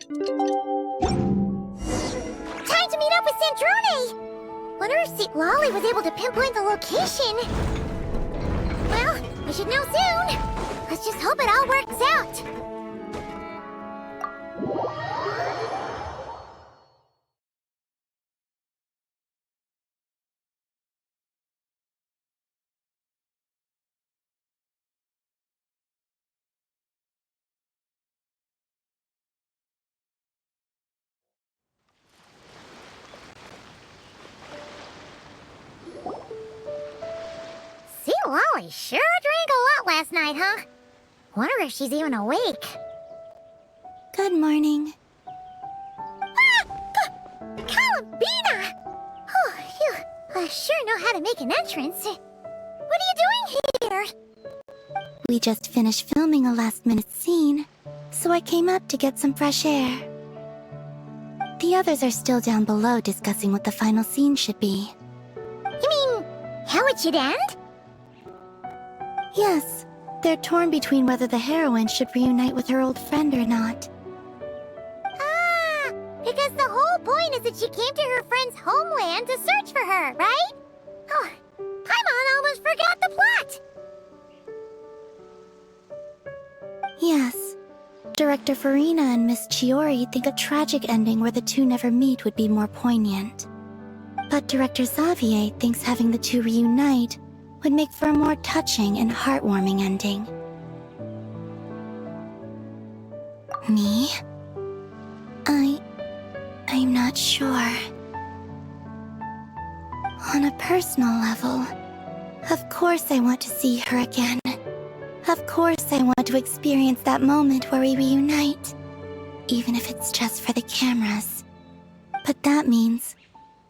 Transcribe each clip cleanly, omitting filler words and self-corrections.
Time to meet up with Sandrone! Wonder if St. Lolly was able to pinpoint the location. Well, we should know soon. Let's just hope it all works out. St. Lolly sure drank a lot last night, huh? Wonder if she's even awake. Good morning. Columbina! Oh, you sure know how to make an entrance. What are you doing here? We just finished filming a last-minute scene, so I came up to get some fresh air. The others are still down below discussing what the final scene should be. You mean, how it should end? Yes, they're torn between whether the heroine should reunite with her old friend or not. Ah, because the whole point is that she came to her friend's homeland to search for her, right? Oh, Paimon almost forgot the plot! Yes. Director Farina and Miss Chiori think a tragic ending where the two never meet would be more poignant. But Director Xavier thinks having the two reunite would make for a more touching and heartwarming ending. Me? I'm not sure. On a personal level, of course I want to see her again. Of course I want to experience that moment where we reunite, even if it's just for the cameras. But that means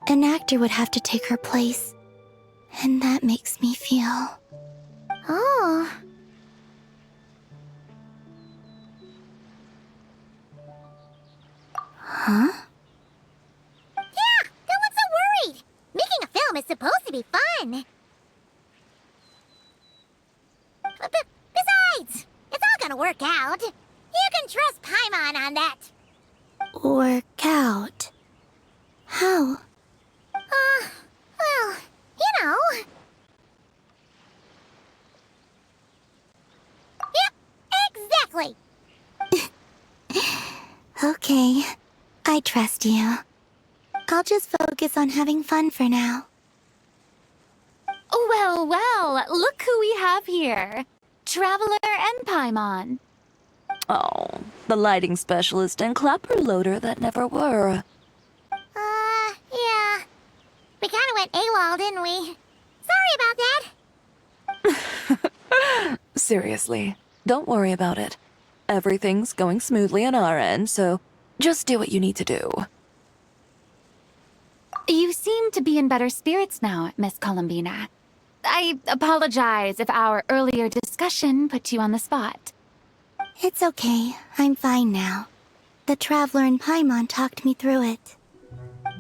an actor would have to take her place, and that makes me feel... Oh. Huh? Yeah, don't look so worried. Making a film is supposed to be fun. Besides, it's all gonna work out. You can trust Paimon on that. Work out? How? Well, you know. Yep, exactly. Okay, I trust you. I'll just focus on having fun for now. Well, well, look who we have here. Traveler and Paimon. Oh, the lighting specialist and clapper loader that never were. Yeah. We kinda went AWOL, didn't we? Sorry about that. Seriously, don't worry about it. Everything's going smoothly on our end, so just do what you need to do. You seem to be in better spirits now, Miss Columbina. I apologize if our earlier discussion put you on the spot. It's okay, I'm fine now. The Traveler and Paimon talked me through it.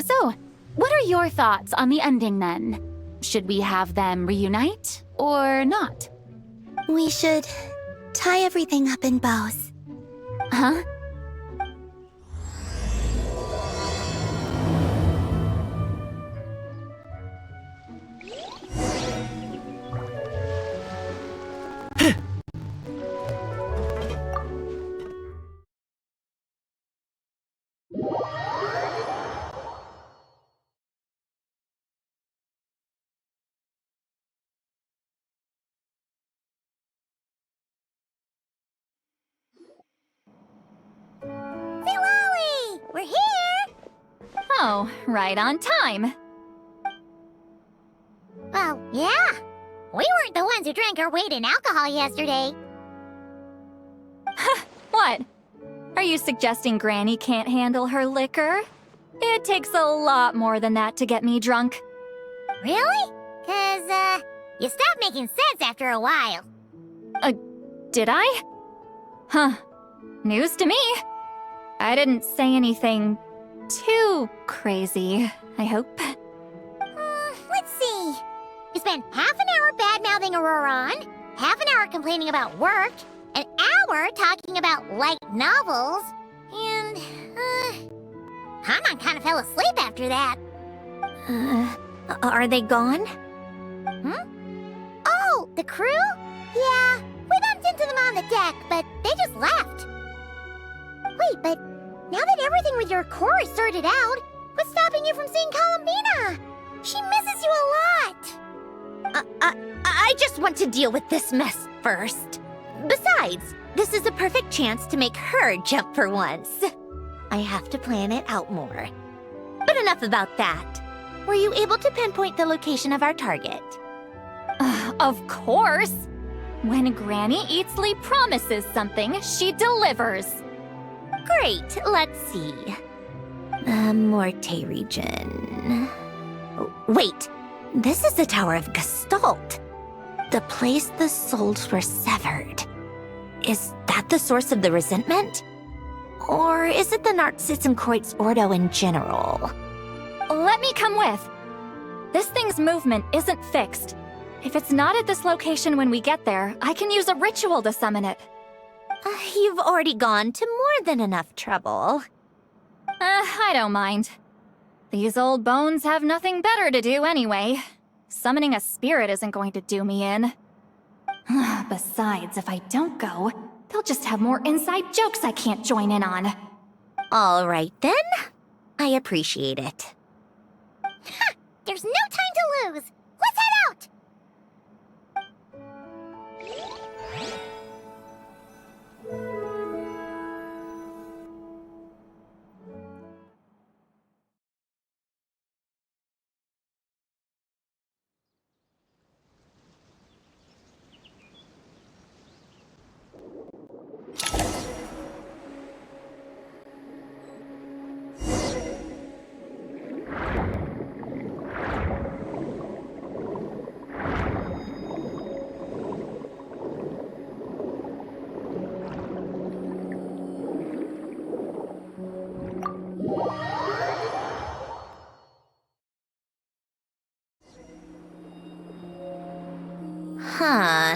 So, what are your thoughts on the ending then? Should we have them reunite, or not? We should tie everything up in bows. Huh? Say, Lolly! We're here! Oh, right on time. Well, yeah. We weren't the ones who drank our weight in alcohol yesterday. What? Are you suggesting Granny can't handle her liquor? It takes a lot more than that to get me drunk. Really? 'Cause, you stopped making sense after a while. Did I? Huh. News to me. I didn't say anything too crazy, I hope. Let's see. You spent half an hour bad-mouthing Auroron, half an hour complaining about work, an hour talking about light novels, and Paimon kind of fell asleep after that. Are they gone? Oh, the crew? Yeah, we bumped into them on the deck, but they just left. Wait, but now that everything with your core is sorted out, what's stopping you from seeing Columbina? She misses you a lot. I just want to deal with this mess first. Besides, this is a perfect chance to make her jump for once. I have to plan it out more. But enough about that. Were you able to pinpoint the location of our target? Of course! When Granny Eatsley promises something, she delivers. Great, let's see. Morte region. Wait, this is the Tower of Gestalt. The place the souls were severed. Is that the source of the resentment? Or is it the Narcissenkreuz Ordo in general? Let me come with. This thing's movement isn't fixed. If it's not at this location when we get there, I can use a ritual to summon it. You've already gone to more than enough trouble. I don't mind. These old bones have nothing better to do anyway. Summoning a spirit isn't going to do me in. Besides, if I don't go, they'll just have more inside jokes I can't join in on. All right then. I appreciate it. There's no time to lose. Let's head out.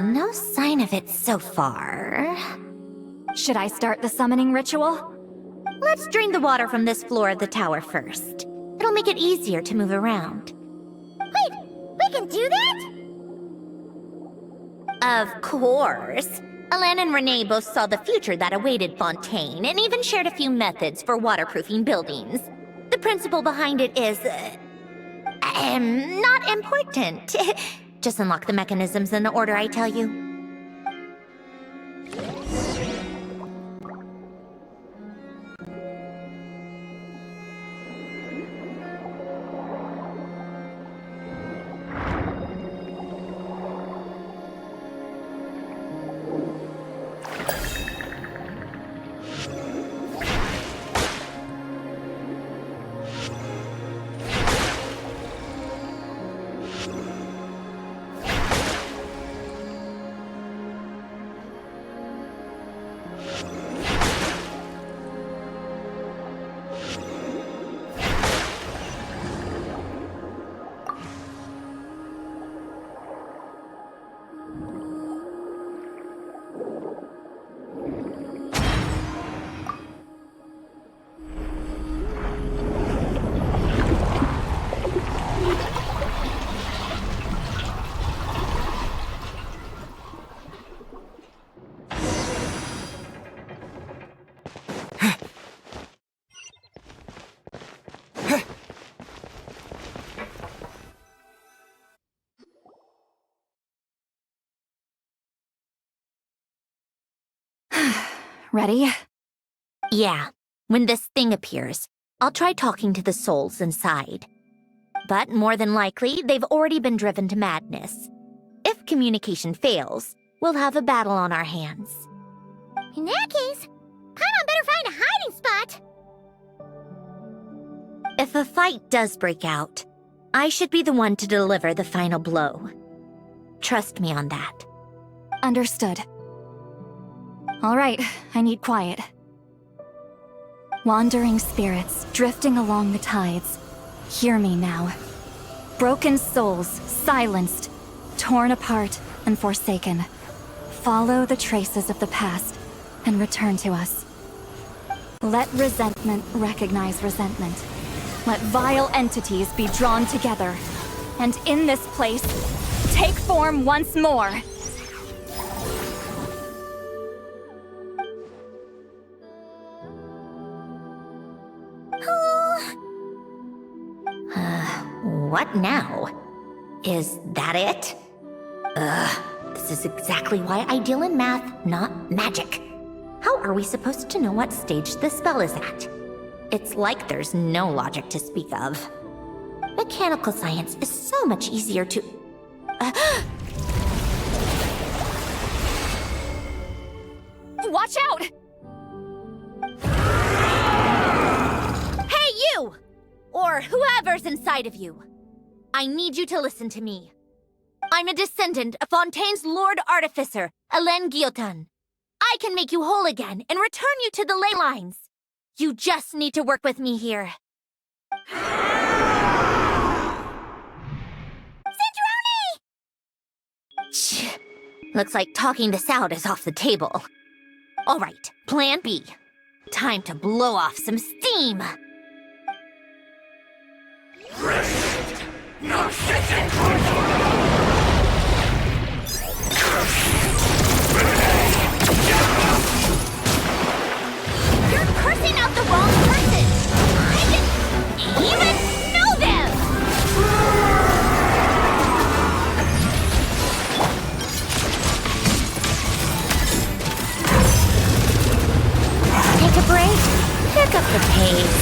No sign of it so far. Should I start the summoning ritual? Let's drain the water from this floor of the tower first. It'll make it easier to move around. Wait, we can do that? Of course. Alan and Renee both saw the future that awaited Fontaine and even shared a few methods for waterproofing buildings. The principle behind it is... not important. Just unlock the mechanisms in the order I tell you. Ready? Yeah. When this thing appears, I'll try talking to the souls inside. But more than likely, they've already been driven to madness. If communication fails, we'll have a battle on our hands. In that case, Paimon better find a hiding spot. If a fight does break out, I should be the one to deliver the final blow. Trust me on that. Understood. All right, I need quiet. Wandering spirits drifting along the tides. Hear me now. Broken souls, silenced, torn apart and forsaken. Follow the traces of the past and return to us. Let resentment recognize resentment. Let vile entities be drawn together. And in this place, take form once more. What now? Is that it? This is exactly why I deal in math, not magic. How are we supposed to know what stage the spell is at? It's like there's no logic to speak of. Mechanical science is so much easier to... Watch out! Hey, you! Or whoever's inside of you. I need you to listen to me. I'm a descendant of Fontaine's Lord Artificer, Hélène Guillotin. I can make you whole again and return you to the ley lines. You just need to work with me here. Shh. Looks like talking this out is off the table. All right, plan B. Time to blow off some steam. You're cursing out the wrong person. I didn't even know them. Take a break. Pick up the pace.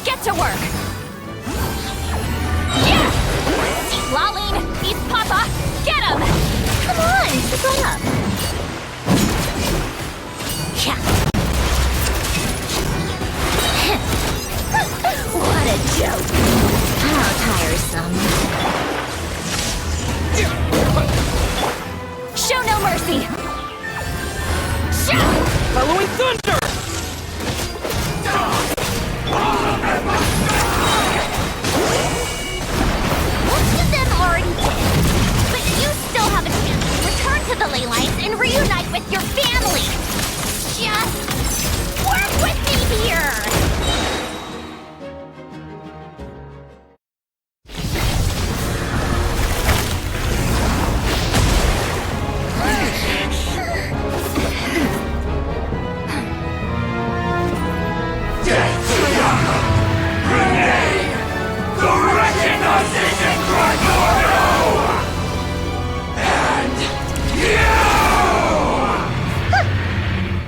Get to work! Yeah! See, Lolline, he's Papa! Get him! Come on, pick on up. Yeah. What a joke. How tiresome. Show no mercy! Shout! Following thunder! Most of them already did, but you still have a chance to return to the ley lines and reunite with your family. Just work with me here.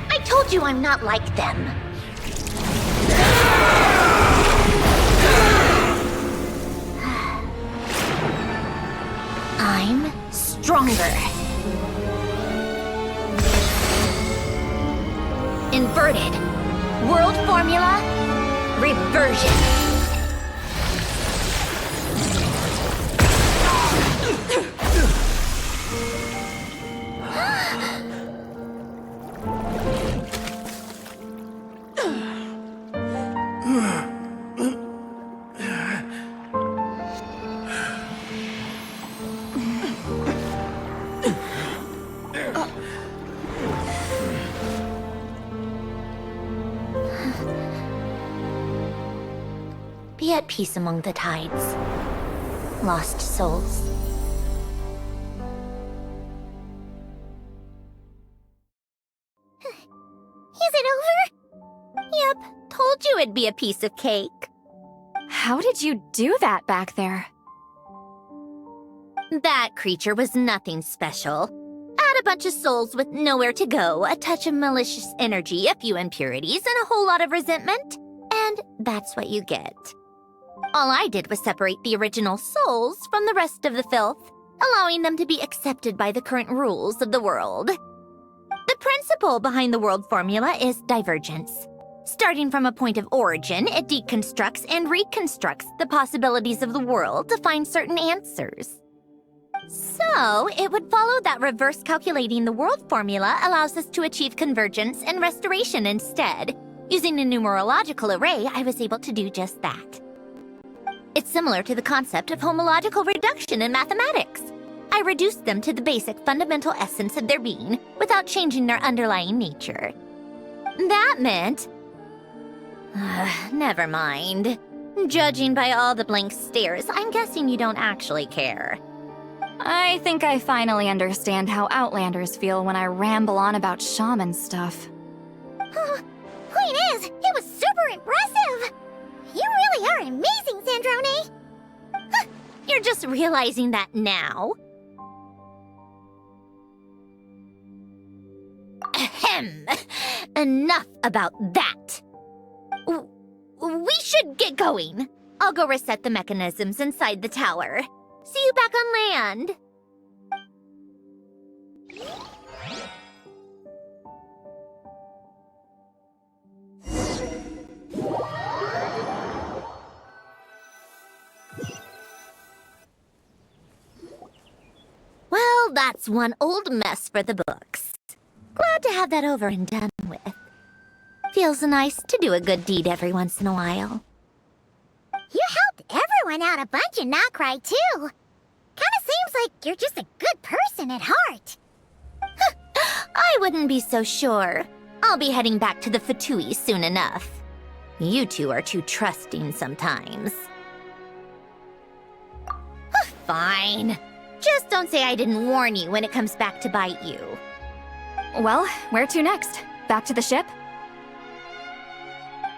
I told you I'm not like them. I'm stronger. Inverted. World formula. Reversion. Be at peace among the tides. Lost souls. Is it over? Yep, told you it'd be a piece of cake. How did you do that back there? That creature was nothing special. Add a bunch of souls with nowhere to go, a touch of malicious energy, a few impurities, and a whole lot of resentment. And that's what you get. All I did was separate the original souls from the rest of the filth, allowing them to be accepted by the current rules of the world. The principle behind the world formula is divergence. Starting from a point of origin, it deconstructs and reconstructs the possibilities of the world to find certain answers. So, it would follow that reverse calculating the world formula allows us to achieve convergence and restoration instead. Using a numerological array, I was able to do just that. It's similar to the concept of homological reduction in mathematics. I reduced them to the basic fundamental essence of their being without changing their underlying nature. That meant... never mind. Judging by all the blank stares, I'm guessing you don't actually care. I think I finally understand how Outlanders feel when I ramble on about shaman stuff. Point is, it was super impressive! You really are amazing, Sandrone! You're just realizing that now. Ahem. Enough about that. We should get going. I'll go reset the mechanisms inside the tower. See you back on land. Well, that's one old mess for the books. Glad to have that over and done with. Feels nice to do a good deed every once in a while. You helped everyone out a bunch and not cry, too. Kinda seems like you're just a good person at heart. I wouldn't be so sure. I'll be heading back to the Fatui soon enough. You two are too trusting sometimes. Fine. Just don't say I didn't warn you when it comes back to bite you. Well, where to next? Back to the ship?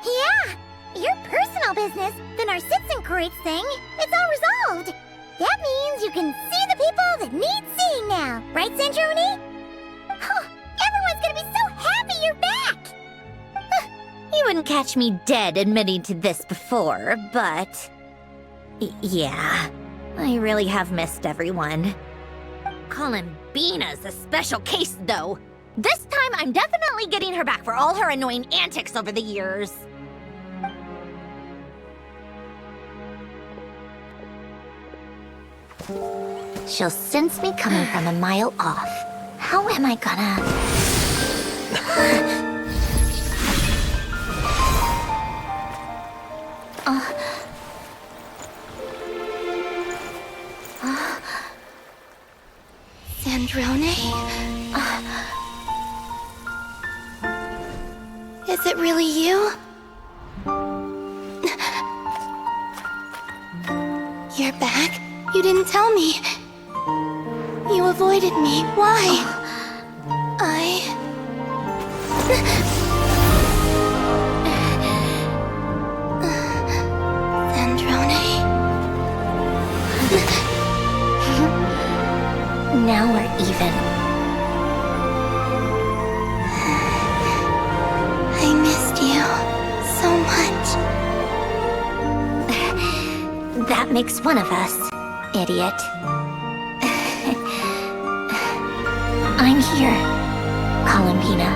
Yeah, your personal business, the Narcitsan thing, it's all resolved. That means you can see the people that need seeing now, right, Sandrone? Everyone's gonna be so happy you're back! You wouldn't catch me dead admitting to this before, but... yeah, I really have missed everyone. Columbina's a special case, though. This time, I'm definitely getting her back for all her annoying antics over the years. She'll sense me coming from a mile off. How am I gonna... Sandrone? Is it really you? You're back? You didn't tell me. You avoided me. Why? Sandrone? Now we're even. I missed you so much. That makes one of us, idiot. I'm here, Columbina.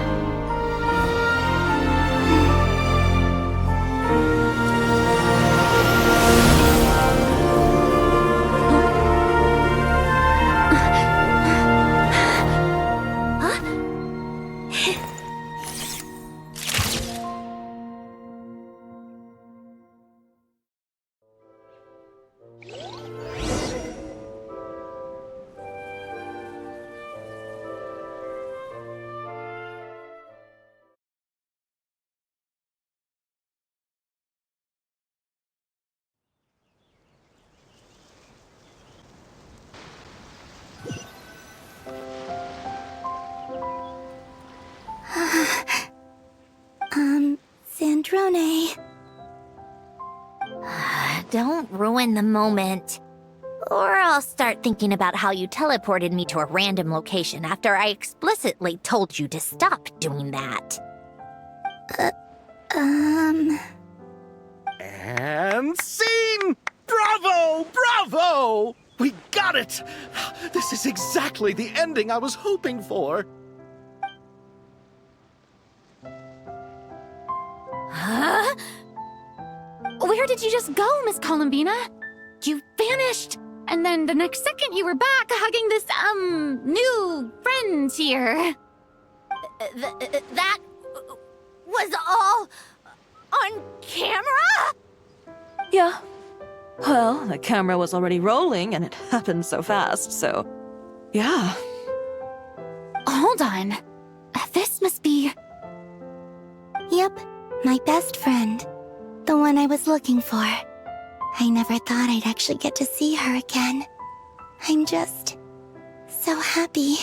Sandrone. Don't ruin the moment. Or I'll start thinking about how you teleported me to a random location after I explicitly told you to stop doing that. And scene! Bravo! Bravo! We got it! This is exactly the ending I was hoping for. Huh? Where did you just go, Miss Columbina? You vanished! And then the next second you were back hugging this, new friend here. That was all on camera? Yeah. Well, the camera was already rolling and it happened so fast, so Yeah. Hold on. This must be... Yep, my best friend. The one I was looking for. I never thought I'd actually get to see her again. I'm just... so happy.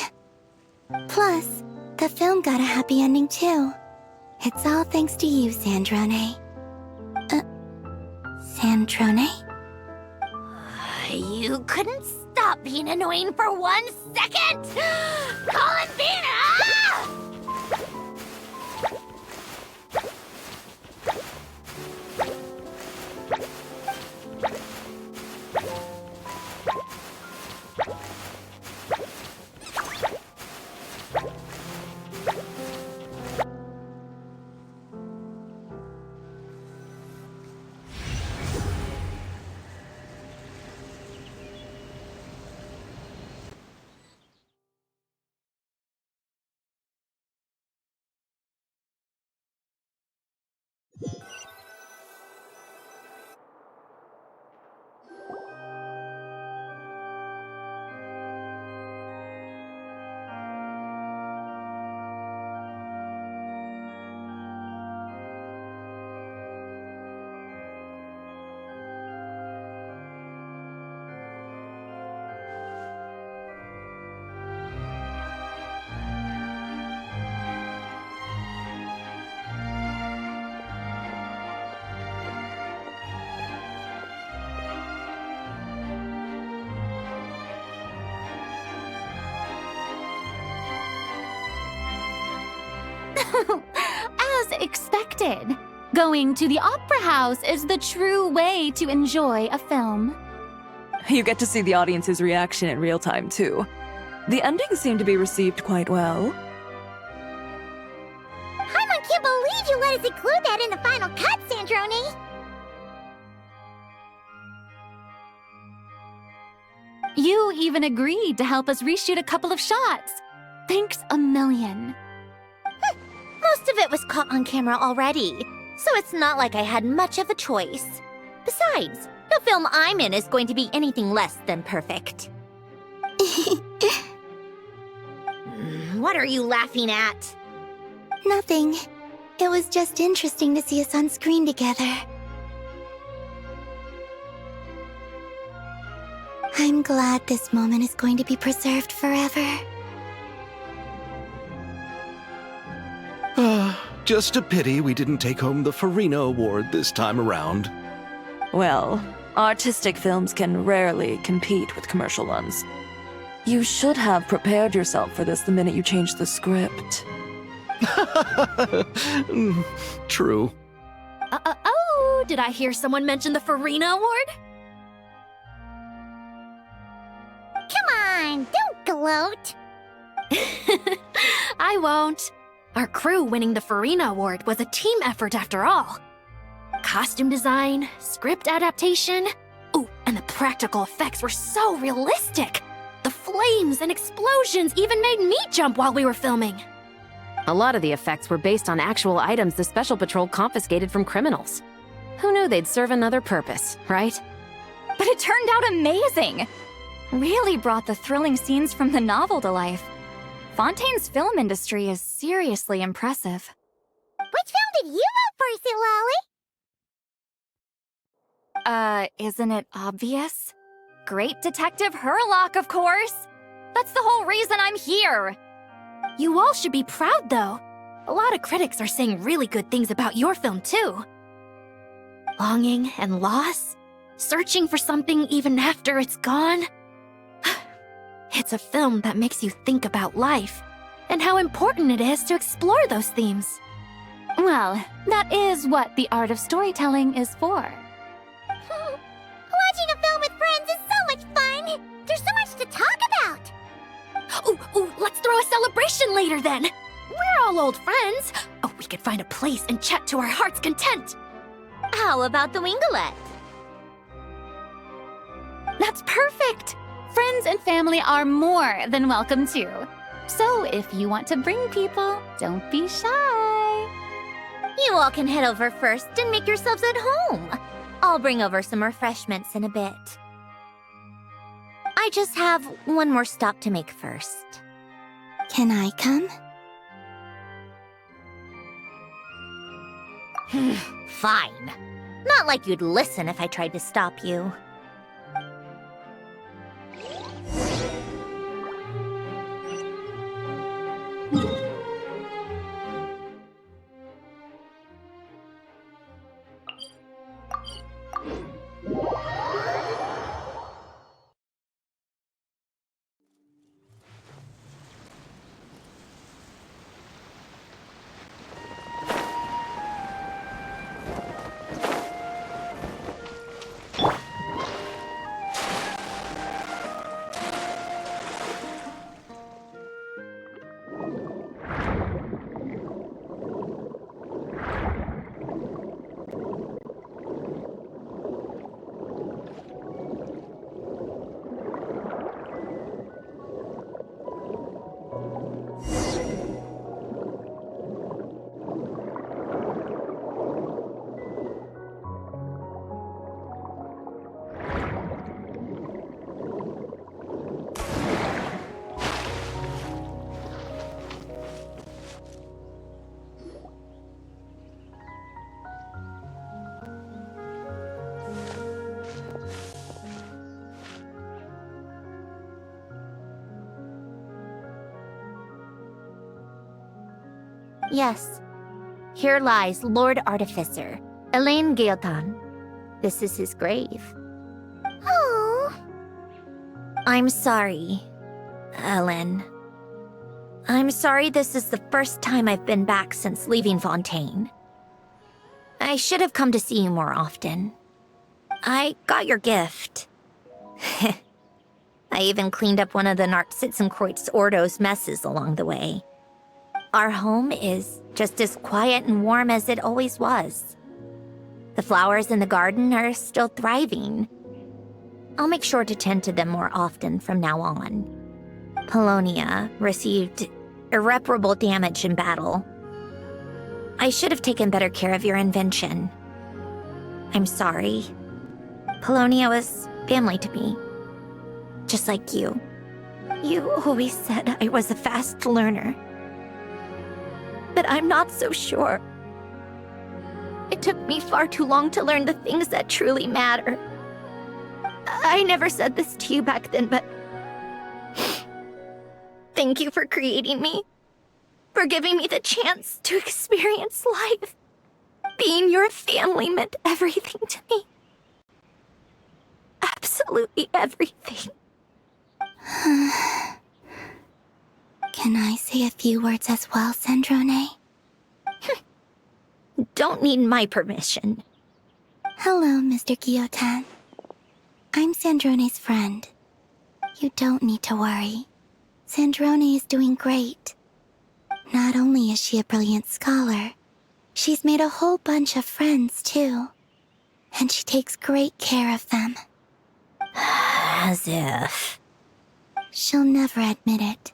Plus, the film got a happy ending too. It's all thanks to you, Sandrone. Sandrone? You couldn't stop being annoying for 1 second! Columbina! As expected, going to the opera house is the true way to enjoy a film. You get to see the audience's reaction in real time, too. The endings seem to be received quite well. I can't believe you let us include that in the final cut, Sandrone! You even agreed to help us reshoot a couple of shots. Thanks a million. Most of it was caught on camera already, so it's not like I had much of a choice. Besides, the film I'm in is going to be anything less than perfect. What are you laughing at? Nothing. It was just interesting to see us on screen together. I'm glad this moment is going to be preserved forever. Just a pity we didn't take home the Farina Award this time around. Well, artistic films can rarely compete with commercial ones. You should have prepared yourself for this the minute you changed the script. True. Oh, did I hear someone mention the Farina Award? Come on, don't gloat! I won't. Our crew winning the Farina Award was a team effort after all. Costume design, script adaptation. Ooh, and the practical effects were so realistic. The flames and explosions even made me jump while we were filming. A lot of the effects were based on actual items the Special Patrol confiscated from criminals. Who knew they'd serve another purpose, right? But it turned out amazing! Really brought the thrilling scenes from the novel to life. Fontaine's film industry is seriously impressive. Which film did you vote for, Lolly? Isn't it obvious? Great Detective Herlock, of course! That's the whole reason I'm here! You all should be proud, though. A lot of critics are saying really good things about your film, too. Longing and loss? Searching for something even after it's gone? It's a film that makes you think about life, and how important it is to explore those themes. Well, that is what the art of storytelling is for. Watching a film with friends is so much fun! There's so much to talk about! Ooh, let's throw a celebration later then! We're all old friends! Oh, we could find a place and chat to our heart's content! How about the Winglet? That's perfect! Friends and family are more than welcome too. So if you want to bring people, don't be shy. You all can head over first and make yourselves at home. I'll bring over some refreshments in a bit. I I just have one more stop to make first. Can I come? Fine. Not like you'd listen if I tried to stop you. Yes. Here lies Lord Artificer, Elaine Gaeltan. This is his grave. Oh. I'm sorry, Ellen. I'm sorry this is the first time I've been back since leaving Fontaine. I should have come to see you more often. I got your gift. I even cleaned up one of the Nartsitzenkreuz Ordo's messes along the way. Our home is just as quiet and warm as it always was. The flowers in the garden are still thriving. I'll make sure to tend to them more often from now on. Polonia received irreparable damage in battle. I should have taken better care of your invention. I'm sorry. Polonia was family to me. Just like you. You always said I was a fast learner. But I'm not so sure. It took me far too long to learn the things that truly matter. I never said this to you back then, but thank you for creating me, for giving me the chance to experience life. Being your family meant everything to me. Absolutely everything. Can I say a few words as well, Sandrone? Don't need my permission. Hello, Mr. Guillotin. I'm Sandrone's friend. You don't need to worry. Sandrone is doing great. Not only is she a brilliant scholar, she's made a whole bunch of friends, too. And she takes great care of them. As if. She'll never admit it,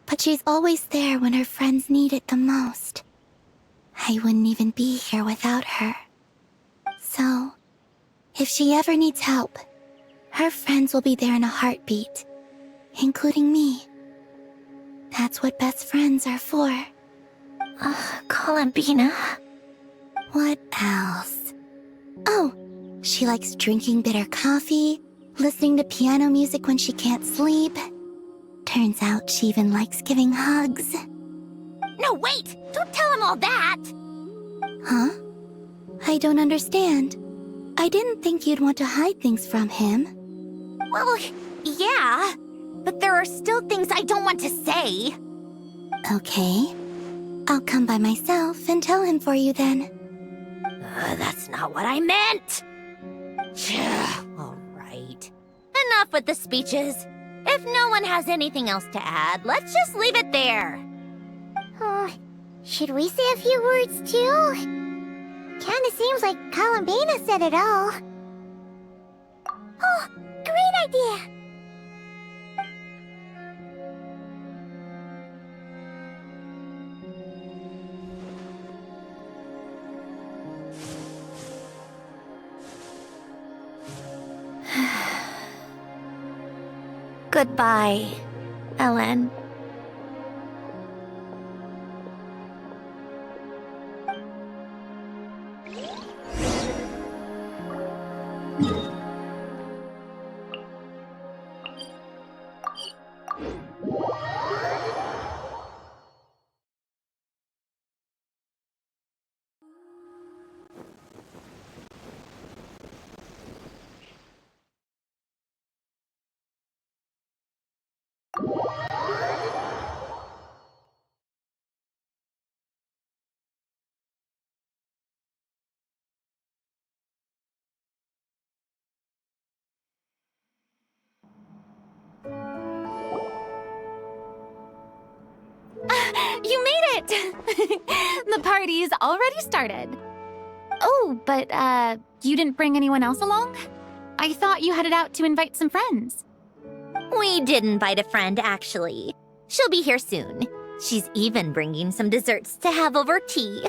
but she's always there when her friends need it the most. I wouldn't even be here without her. So, if she ever needs help, her friends will be there in a heartbeat, including me. That's what best friends are for. Columbina. What else? Oh, she likes drinking bitter coffee, listening to piano music when she can't sleep. Turns out she even likes giving hugs. No, wait! Don't tell him all that! Huh? I don't understand. I didn't think you'd want to hide things from him. Well, yeah, but there are still things I don't want to say. Okay. I'll come by myself and tell him for you then. That's not what I meant! All right. Enough with the speeches. If no one has anything else to add, let's just leave it there. Should we say a few words too? Kinda seems like Columbina said it all. Oh, great idea! Goodbye, Ellen. You made it! The party's already started. Oh, but, you didn't bring anyone else along? I thought you headed out to invite some friends. We did invite a friend, actually. She'll be here soon. She's even bringing some desserts to have over tea.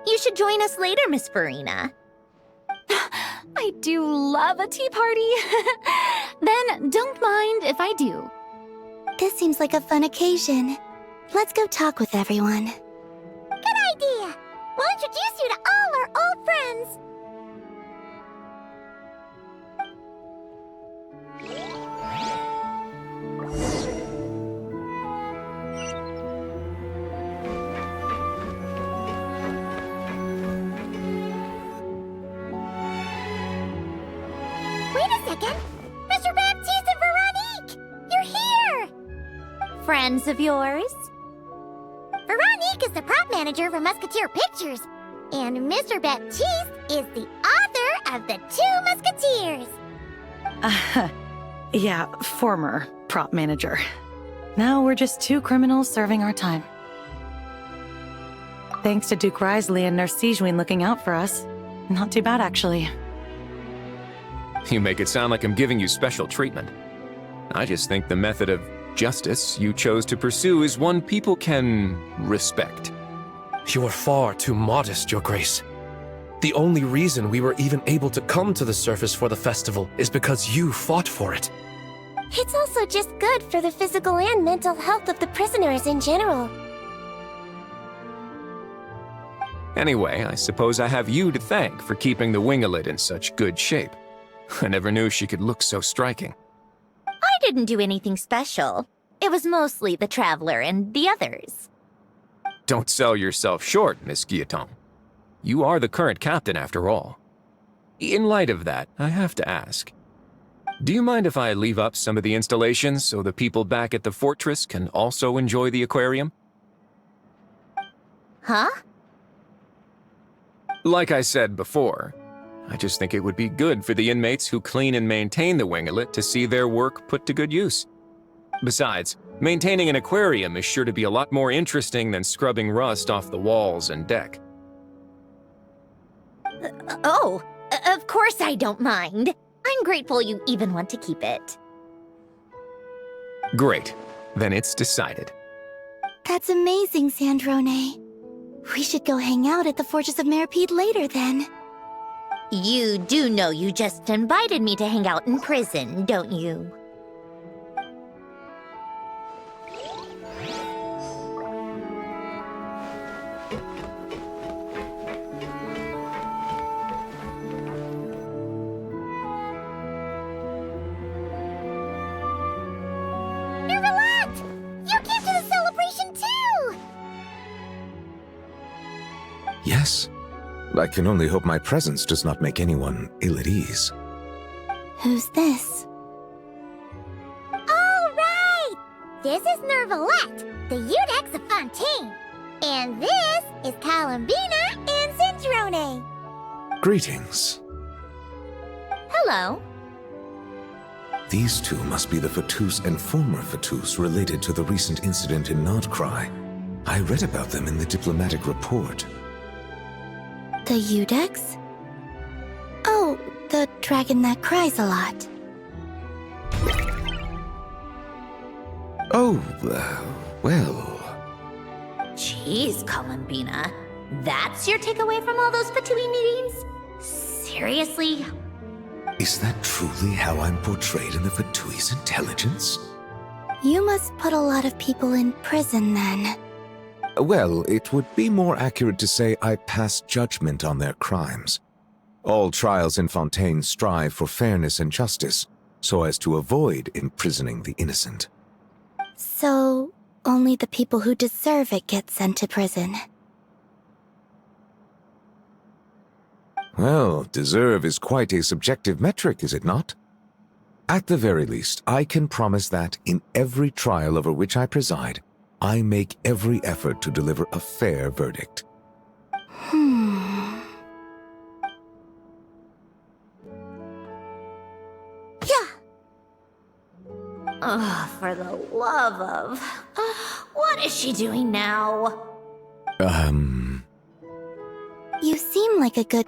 You should join us later, Miss Farina. I do love a tea party. Then don't mind if I do. This seems like a fun occasion. Let's go talk with everyone. Good idea! We'll introduce you to all our old friends. Wait a second! Mr. Baptiste and Veronique! You're here! Friends of yours? Veronique is the prop manager for Musketeer Pictures, and Mr. Baptiste is the author of The Two Musketeers. Yeah, former prop manager. Now we're just two criminals serving our time. Thanks to Duke Risley and Nurse Sijwin looking out for us. Not too bad, actually. You make it sound like I'm giving you special treatment. I just think the method of justice you chose to pursue is one people can respect. You are far too modest, Your Grace. The only reason we were even able to come to the surface for the festival is because you fought for it. It's also just good for the physical and mental health of the prisoners in general. Anyway, I suppose I have you to thank for keeping the winglet in such good shape. I never knew she could look so striking. I didn't do anything special. It was mostly the Traveler and the others. Don't sell yourself short, Miss Guillotin. You are the current captain, after all. In light of that, I have to ask, do you mind if I leave up some of the installations so the people back at the fortress can also enjoy the aquarium? Huh? Like I said before, I just think it would be good for the inmates who clean and maintain the winglet to see their work put to good use. Besides, maintaining an aquarium is sure to be a lot more interesting than scrubbing rust off the walls and deck. Of course I don't mind. I'm grateful you even want to keep it. Great. Then it's decided. That's amazing, Sandrone. We should go hang out at the Fortress of Meripede later, then. You do know you just invited me to hang out in prison, don't you? Nervalette! You came to the celebration too! Yes. I can only hope my presence does not make anyone ill at ease. Who's this? All right! This is Nervalette, the Udex of Fontaine. And this is Columbina and Cendrone. Greetings. Hello. These two must be the Fatus and former Fatus related to the recent incident in Nodcry. I read about them in the diplomatic report. The Udex? Oh, the dragon that cries a lot. Oh, well... Jeez, Columbina. That's your takeaway from all those Fatui meetings? Seriously? Is that truly how I'm portrayed in the Fatui's intelligence? You must put a lot of people in prison then. Well, it would be more accurate to say I pass judgment on their crimes. All trials in Fontaine strive for fairness and justice, so as to avoid imprisoning the innocent. So, only the people who deserve it get sent to prison. Well, deserve is quite a subjective metric, is it not? At the very least, I can promise that in every trial over which I preside, I make every effort to deliver a fair verdict. Yeah. Oh, for the love of... what is she doing now? You seem like a good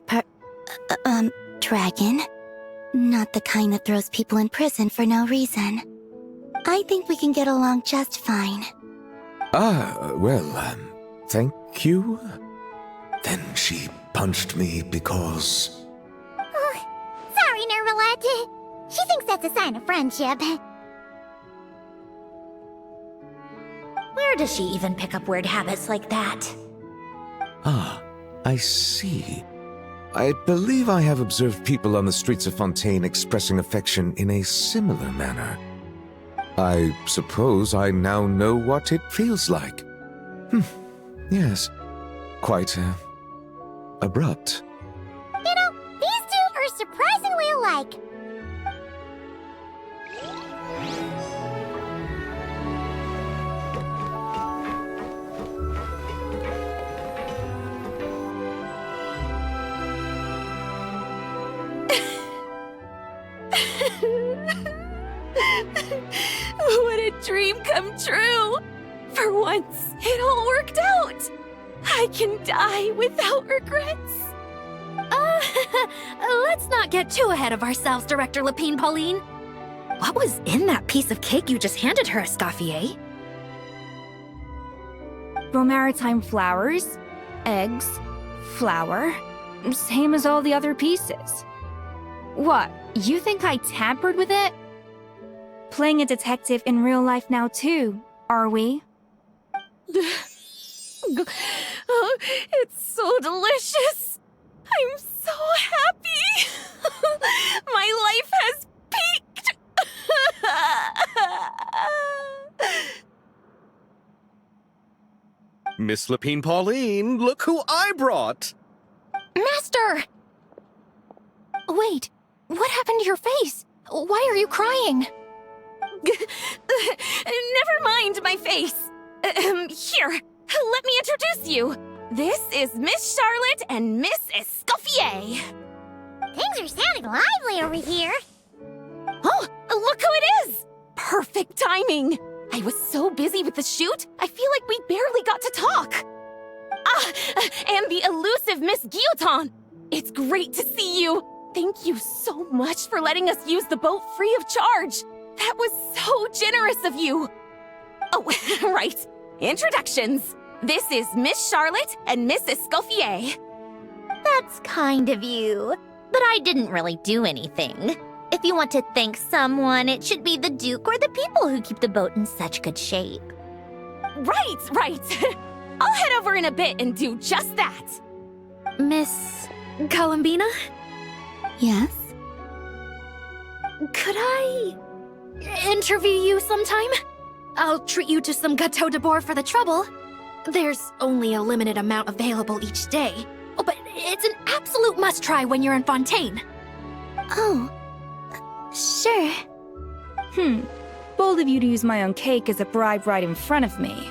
dragon. Not the kind that throws people in prison for no reason. I think we can get along just fine. Well, thank you. Then she punched me because... Sorry, Nermalette. She thinks that's a sign of friendship. Where does she even pick up weird habits like that? Ah, I see. I believe I have observed people on the streets of Fontaine expressing affection in a similar manner. I suppose I now know what it feels like. Yes. Quite, abrupt. You know, these two are surprisingly alike. What a dream come true! For once, it all worked out! I can die without regrets! Let's not get too ahead of ourselves, Director Lapine Pauline. What was in that piece of cake you just handed her, Escoffier? Bromaritime flowers, eggs, flour, same as all the other pieces. What, you think I tampered with it? Playing a detective in real life now too, are we? Oh, it's so delicious! I'm so happy! My life has peaked! Miss Lapine Pauline, look who I brought! Master! Wait, what happened to your face? Why are you crying? Never mind my face. Here, let me introduce you. This is Miss Charlotte and Miss Escoffier. Things are sounding lively over here. Oh, look who it is! Perfect timing. I was so busy with the shoot, I feel like we barely got to talk. And the elusive Miss Guillotin. It's great to see you. Thank you so much for letting us use the boat free of charge. That was so generous of you. Oh, right. Introductions. This is Miss Charlotte and Miss Escoffier. That's kind of you. But I didn't really do anything. If you want to thank someone, it should be the Duke or the people who keep the boat in such good shape. Right. I'll head over in a bit and do just that. Miss Columbina? Yes? Could I interview you sometime? I'll treat you to some gâteau de bord for the trouble. There's only a limited amount available each day, but it's an absolute must-try when you're in Fontaine. Oh, sure. Bold of you to use my own cake as a bribe right in front of me.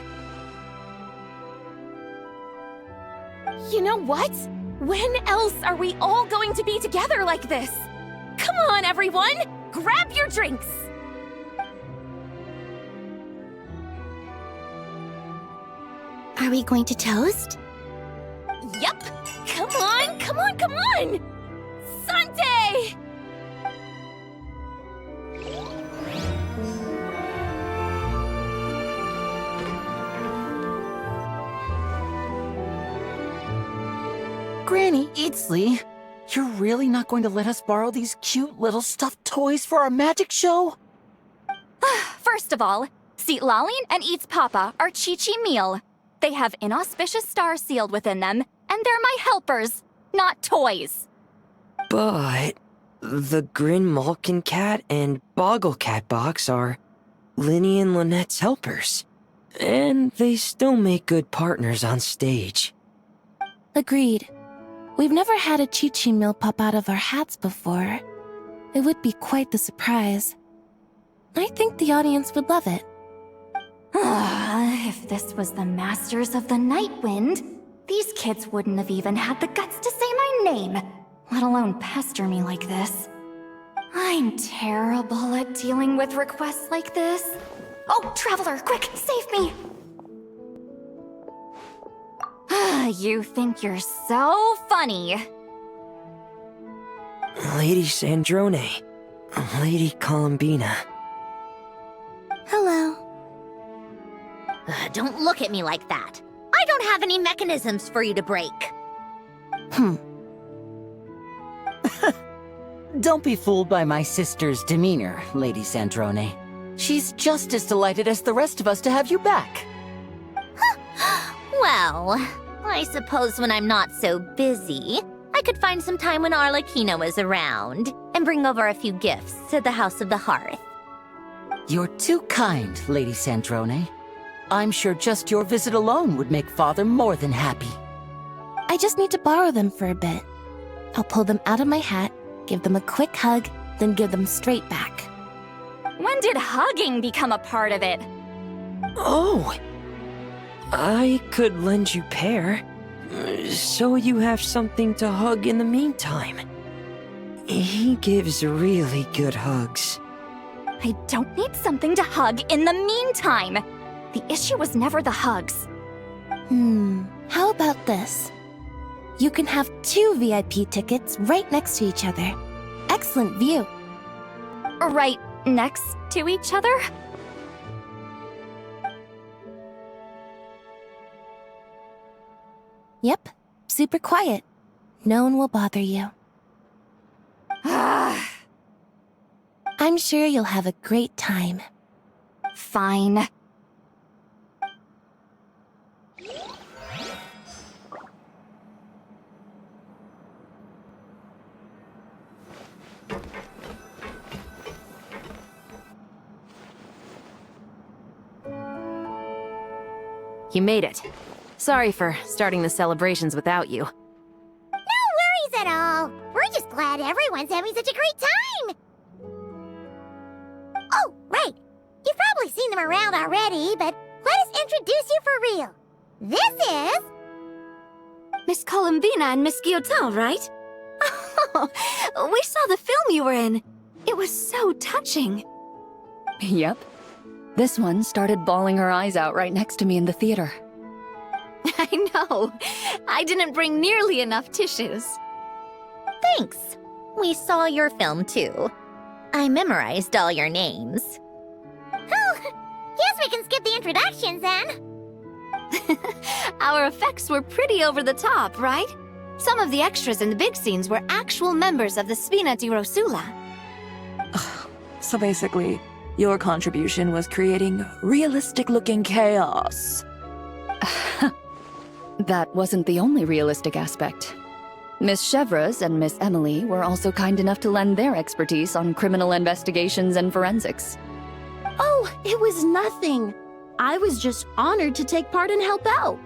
You know what? When else are we all going to be together like this? Come on, everyone! Grab your drinks! Are we going to toast? Yup! Come on! Sante! Granny Eatsley, you're really not going to let us borrow these cute little stuffed toys for our magic show? First of all, Seat Lolly and Eats Papa are Chi-Chi meal. They have inauspicious stars sealed within them, and they're my helpers, not toys. But the Grin Malkin Cat and Boggle Cat box are Linny and Lynette's helpers. And they still make good partners on stage. Agreed. We've never had a Chi-Chi meal pop out of our hats before. It would be quite the surprise. I think the audience would love it. If this was the Masters of the Night Wind, these kids wouldn't have even had the guts to say my name, let alone pester me like this. I'm terrible at dealing with requests like this. Oh, Traveler, quick, save me! You think you're so funny. Lady Sandrone, Lady Columbina. Hello. Don't look at me like that. I don't have any mechanisms for you to break. Don't be fooled by my sister's demeanor, Lady Sandrone. She's just as delighted as the rest of us to have you back. Well, I suppose when I'm not so busy, I could find some time when Arlecchino is around and bring over a few gifts to the House of the Hearth. You're too kind, Lady Sandrone. I'm sure just your visit alone would make Father more than happy. I just need to borrow them for a bit. I'll pull them out of my hat, give them a quick hug, then give them straight back. When did hugging become a part of it? Oh! I could lend you Pear, so you have something to hug in the meantime. He gives really good hugs. I don't need something to hug in the meantime. The issue was never the hugs. How about this? You can have 2 VIP tickets right next to each other. Excellent view. Right next to each other? Yep, super quiet. No one will bother you. I'm sure you'll have a great time. Fine. You made it. Sorry for starting the celebrations without you. No worries at all. We're just glad everyone's having such a great time. Oh, right. You've probably seen them around already, but let us introduce you for real. This is... Miss Columbina and Miss Guillotin, right? Oh, we saw the film you were in. It was so touching. Yep. This one started bawling her eyes out right next to me in the theater. I know. I didn't bring nearly enough tissues. Thanks. We saw your film too. I memorized all your names. Oh, guess we can skip the introductions then. Our effects were pretty over the top, right? Some of the extras in the big scenes were actual members of the Spina di Rosula. So basically, your contribution was creating realistic-looking chaos. That wasn't the only realistic aspect. Miss Chevres and Miss Emily were also kind enough to lend their expertise on criminal investigations and forensics. Oh, it was nothing. I was just honored to take part and help out.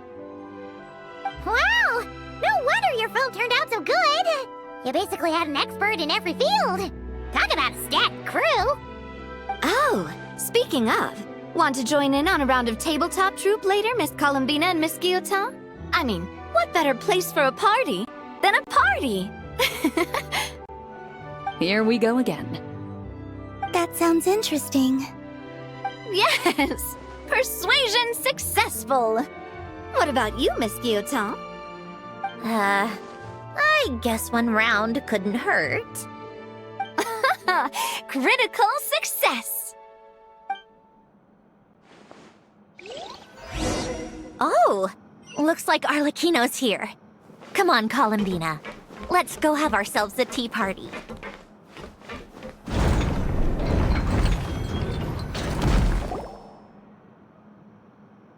Wow! No wonder your film turned out so good. You basically had an expert in every field. Talk about a stacked crew. Oh, speaking of, want to join in on a round of tabletop troupe later, Miss Columbina and Miss Guillotin? I mean, what better place for a party than a party? Here we go again. That sounds interesting. Yes! Persuasion successful! What about you, Miss Guillotin? I guess one round couldn't hurt. Critical success! Oh, looks like Arlecchino's here. Come on, Columbina. Let's go have ourselves a tea party.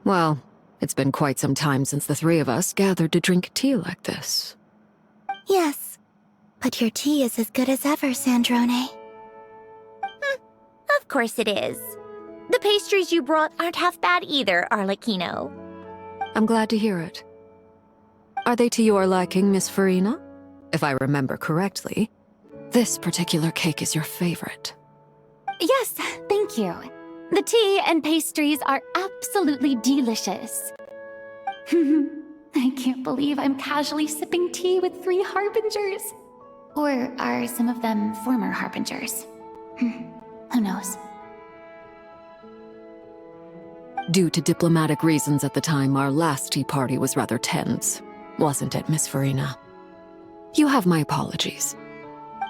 Well, it's been quite some time since the three of us gathered to drink tea like this. Yes, but your tea is as good as ever, Sandrone. Of course it is. The pastries you brought aren't half bad either, Arlecchino. I'm glad to hear it. Are they to your liking, Miss Farina? If I remember correctly, this particular cake is your favorite. Yes, thank you. The tea and pastries are absolutely delicious. I can't believe I'm casually sipping tea with 3 harbingers. Or are some of them former harbingers? Who knows? Due to diplomatic reasons at the time, our last tea party was rather tense, wasn't it, Miss Farina? You have my apologies.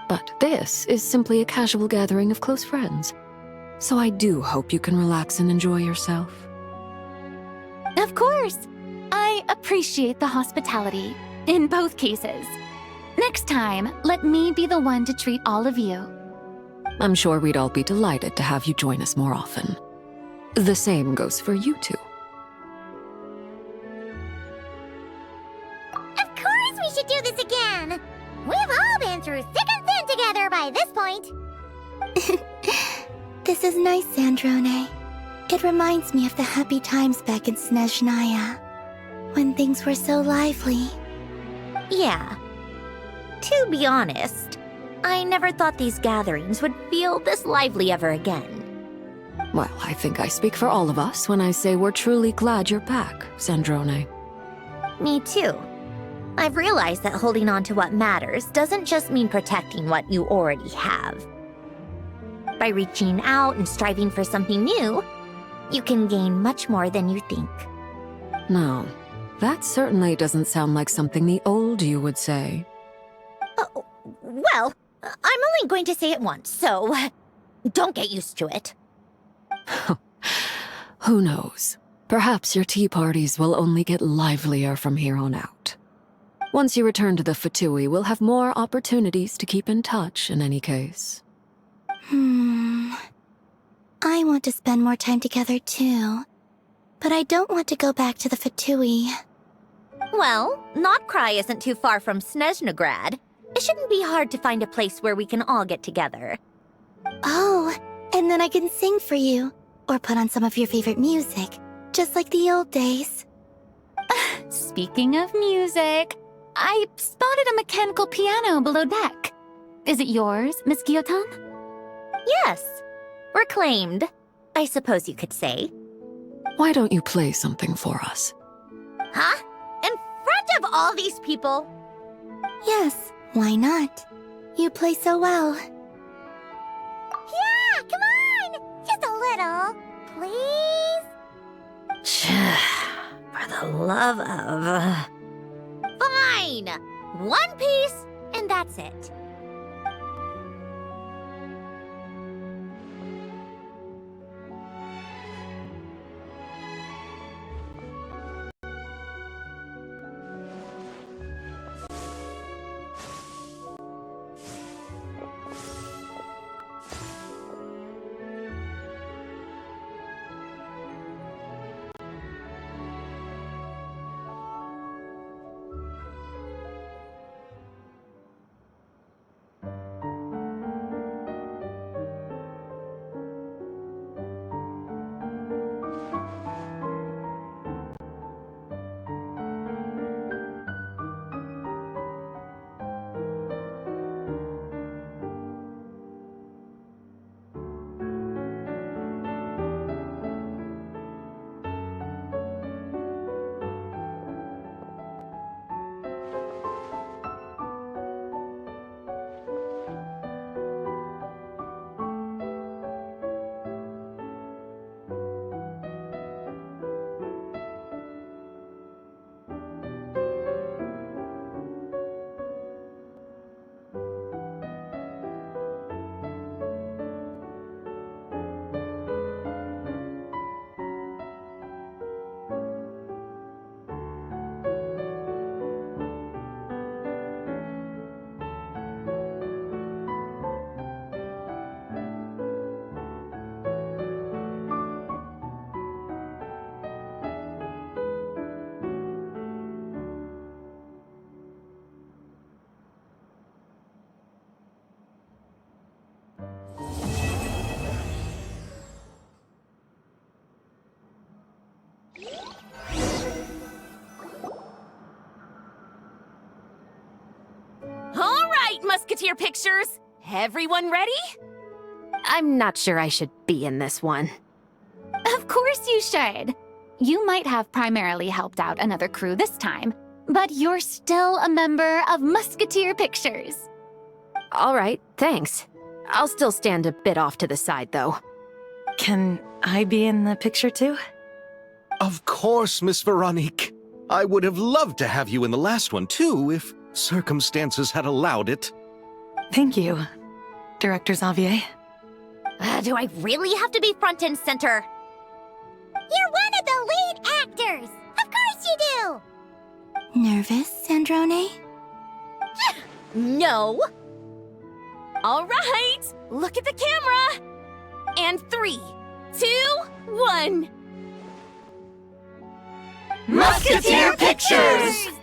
But this is simply a casual gathering of close friends. So I do hope you can relax and enjoy yourself. Of course! I appreciate the hospitality, in both cases. Next time, let me be the one to treat all of you. I'm sure we'd all be delighted to have you join us more often. The same goes for you two. Of course we should do this again! We've all been through thick and thin together by this point. This is nice, Sandrone. It reminds me of the happy times back in Snezhnaya, when things were so lively. Yeah. To be honest, I never thought these gatherings would feel this lively ever again. Well, I think I speak for all of us when I say we're truly glad you're back, Sandrone. Me too. I've realized that holding on to what matters doesn't just mean protecting what you already have. By reaching out and striving for something new, you can gain much more than you think. No, that certainly doesn't sound like something the old you would say. Well, I'm only going to say it once, so don't get used to it. Who knows? Perhaps your tea parties will only get livelier from here on out. Once you return to the Fatui, we'll have more opportunities to keep in touch in any case. I want to spend more time together too, but I don't want to go back to the Fatui. Well, Notcry isn't too far from Snezhnograd. It shouldn't be hard to find a place where we can all get together. Oh, and then I can sing for you, or put on some of your favorite music, just like the old days. Speaking of music, I spotted a mechanical piano below deck. Is it yours, Miss Guillotin? Yes. Reclaimed, I suppose you could say. Why don't you play something for us? Huh? In front of all these people? Yes, why not? You play so well. Yeah, come on! Just a little, please? For the love of... Fine! One piece, and that's it. right, Musketeer Pictures. Everyone ready? I'm not sure I should be in this one. Of course you should. You might have primarily helped out another crew this time, but you're still a member of Musketeer Pictures. All right, thanks. I'll still stand a bit off to the side, though. Can I be in the picture too? Of course, Miss Veronique. I would have loved to have you in the last one, too, if circumstances had allowed it. Thank you, Director Xavier. Do I really have to be front and center? You're one of the lead actors! Of course you do! Nervous, Sandrone? No! All right, look at the camera. And 3, 2, 1. Musketeer Pictures!